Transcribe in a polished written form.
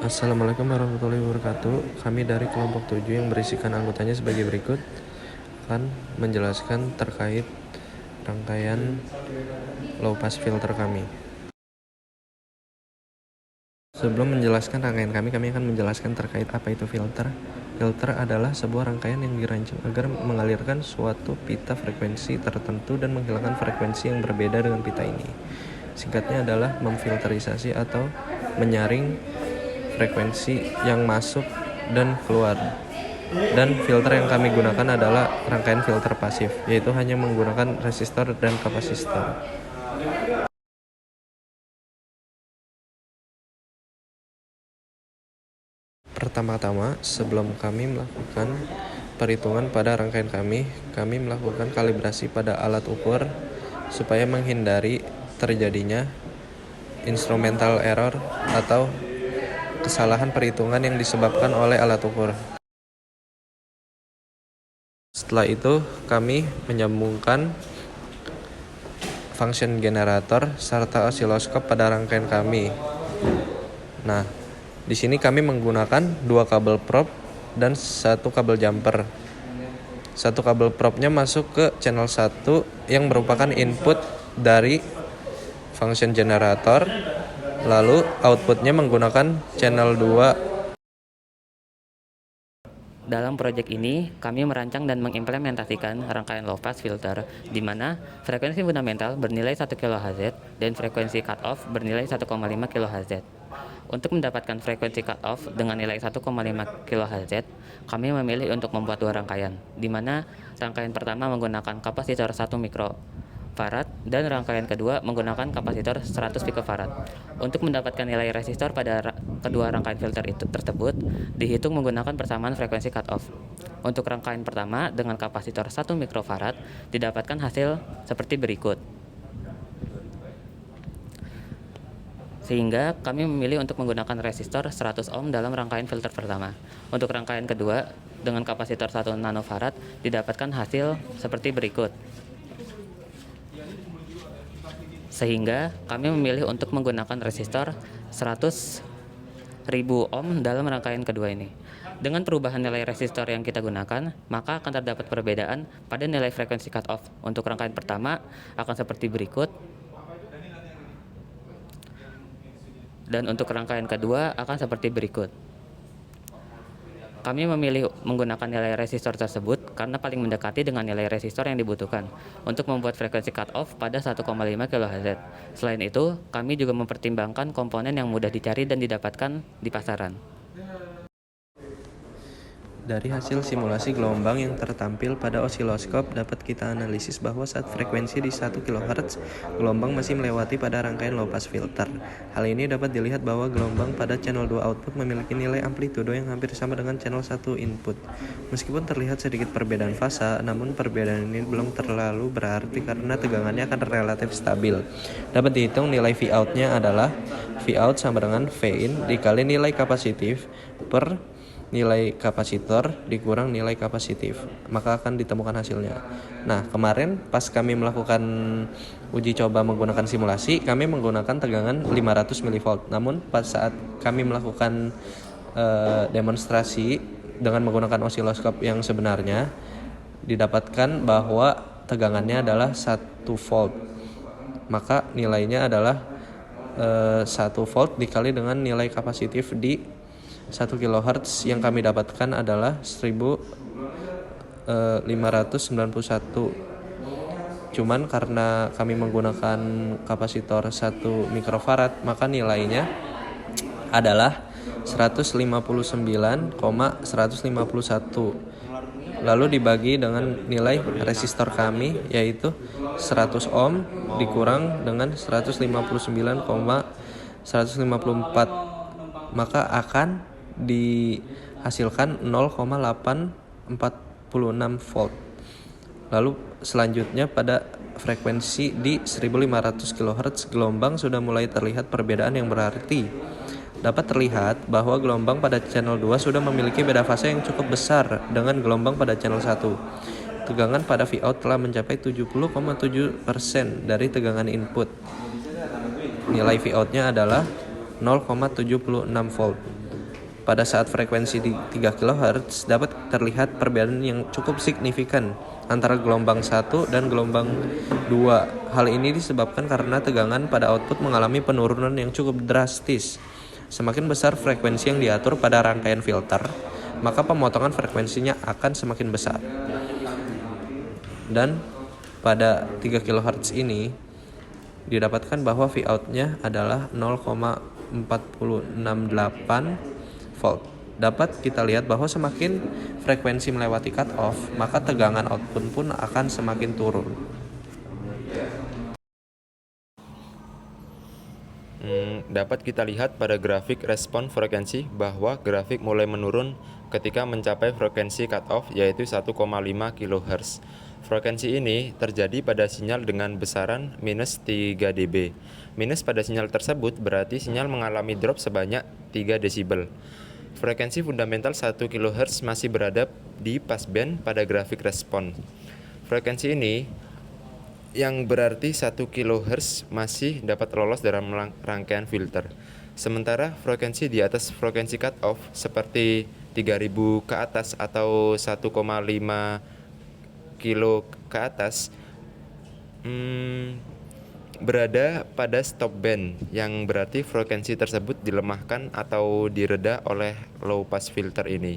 Assalamualaikum warahmatullahi wabarakatuh. Kami dari kelompok 7 yang berisikan anggotanya sebagai berikut akan menjelaskan terkait rangkaian low pass filter kami. Sebelum menjelaskan rangkaian kami akan menjelaskan terkait apa itu filter. Filter adalah sebuah rangkaian yang dirancang agar mengalirkan suatu pita frekuensi tertentu dan menghilangkan frekuensi yang berbeda dengan pita ini. Singkatnya adalah memfilterisasi atau menyaring frekuensi yang masuk dan keluar. Dan filter yang kami gunakan adalah rangkaian filter pasif, yaitu hanya menggunakan resistor dan kapasitor. Pertama-tama, sebelum kami melakukan perhitungan pada rangkaian kami melakukan kalibrasi pada alat ukur supaya menghindari terjadinya instrumental error atau kesalahan perhitungan yang disebabkan oleh alat ukur. Setelah itu, kami menyambungkan function generator serta osiloskop pada rangkaian kami. Nah, di sini kami menggunakan 2 kabel probe dan 1 kabel jumper. 1 kabel probe-nya masuk ke channel 1 yang merupakan input dari function generator. Lalu outputnya menggunakan channel 2. Dalam proyek ini, kami merancang dan mengimplementasikan rangkaian low pass filter di mana frekuensi fundamental bernilai 1 kHz dan frekuensi cutoff bernilai 1,5 kHz. Untuk mendapatkan frekuensi cutoff dengan nilai 1,5 kHz, kami memilih untuk membuat 2 rangkaian, di mana rangkaian pertama menggunakan kapasitor 1 mikrofarad dan rangkaian kedua menggunakan kapasitor 100 picofarad. Untuk mendapatkan nilai resistor pada kedua rangkaian filter tersebut dihitung menggunakan persamaan frekuensi cutoff. Untuk rangkaian pertama dengan kapasitor 1 mikrofarad didapatkan hasil seperti berikut. Sehingga kami memilih untuk menggunakan resistor 100 ohm dalam rangkaian filter pertama. Untuk rangkaian kedua dengan kapasitor 1 nanofarad didapatkan hasil seperti berikut. Sehingga kami memilih untuk menggunakan resistor 100.000 ohm dalam rangkaian kedua ini. Dengan perubahan nilai resistor yang kita gunakan, maka akan terdapat perbedaan pada nilai frekuensi cutoff. Untuk rangkaian pertama akan seperti berikut. Dan untuk rangkaian kedua akan seperti berikut. Kami memilih menggunakan nilai resistor tersebut karena paling mendekati dengan nilai resistor yang dibutuhkan untuk membuat frekuensi cutoff pada 1,5 kHz. Selain itu, kami juga mempertimbangkan komponen yang mudah dicari dan didapatkan di pasaran. Dari hasil simulasi gelombang yang tertampil pada osiloskop dapat kita analisis bahwa saat frekuensi di 1 kHz, gelombang masih melewati pada rangkaian low pass filter. Hal ini dapat dilihat bahwa gelombang pada channel 2 output memiliki nilai amplitudo yang hampir sama dengan channel 1 input. Meskipun terlihat sedikit perbedaan fasa, namun perbedaan ini belum terlalu berarti karena tegangannya akan relatif stabil. Dapat dihitung nilai Vout-nya adalah Vout sama dengan Vin dikali nilai kapasitif per nilai kapasitor dikurang nilai kapasitif, maka akan ditemukan hasilnya. Nah, kemarin pas kami melakukan uji coba menggunakan simulasi, kami menggunakan tegangan 500 mV. Namun pas saat kami melakukan demonstrasi dengan menggunakan osiloskop yang sebenarnya, didapatkan bahwa tegangannya adalah 1 volt. Maka nilainya adalah 1 volt dikali dengan nilai kapasitif di 1 kHz yang kami dapatkan adalah 1591. Cuman karena kami menggunakan kapasitor 1 mikrofarad, maka nilainya adalah 159,151. Lalu dibagi dengan nilai resistor kami yaitu 100 ohm dikurang dengan 159,154, maka akan dihasilkan 0,846 volt. Lalu selanjutnya pada frekuensi di 1500 kHz gelombang sudah mulai terlihat perbedaan yang berarti. Dapat terlihat bahwa gelombang pada channel 2 sudah memiliki beda fase yang cukup besar dengan gelombang pada channel 1. Tegangan pada Vout telah mencapai 70,7% dari tegangan input. Nilai Vout-nya adalah 0,76 volt. pada saat frekuensi di 3 kHz dapat terlihat perbedaan yang cukup signifikan antara gelombang 1 dan gelombang 2. Hal ini disebabkan karena tegangan pada output mengalami penurunan yang cukup drastis. Semakin besar frekuensi yang diatur pada rangkaian filter, maka pemotongan frekuensinya akan semakin besar. Dan pada 3 kHz ini didapatkan bahwa Vout-nya adalah 0,468 volt. Dapat kita lihat bahwa semakin frekuensi melewati cut off, maka tegangan output pun akan semakin turun. Dapat kita lihat pada grafik respon frekuensi bahwa grafik mulai menurun ketika mencapai frekuensi cut off yaitu 1,5 kHz. Frekuensi ini terjadi pada sinyal dengan besaran minus 3 dB. Minus pada sinyal tersebut berarti sinyal mengalami drop sebanyak 3 desibel. Frekuensi fundamental 1 kHz masih berada di passband pada grafik respon. Frekuensi ini yang berarti 1 kHz masih dapat lolos dalam rangkaian filter. Sementara frekuensi di atas frekuensi cut off seperti 3000 ke atas atau 1,5 kilo ke atas berada pada stop band, yang berarti frekuensi tersebut dilemahkan atau direda oleh low pass filter ini.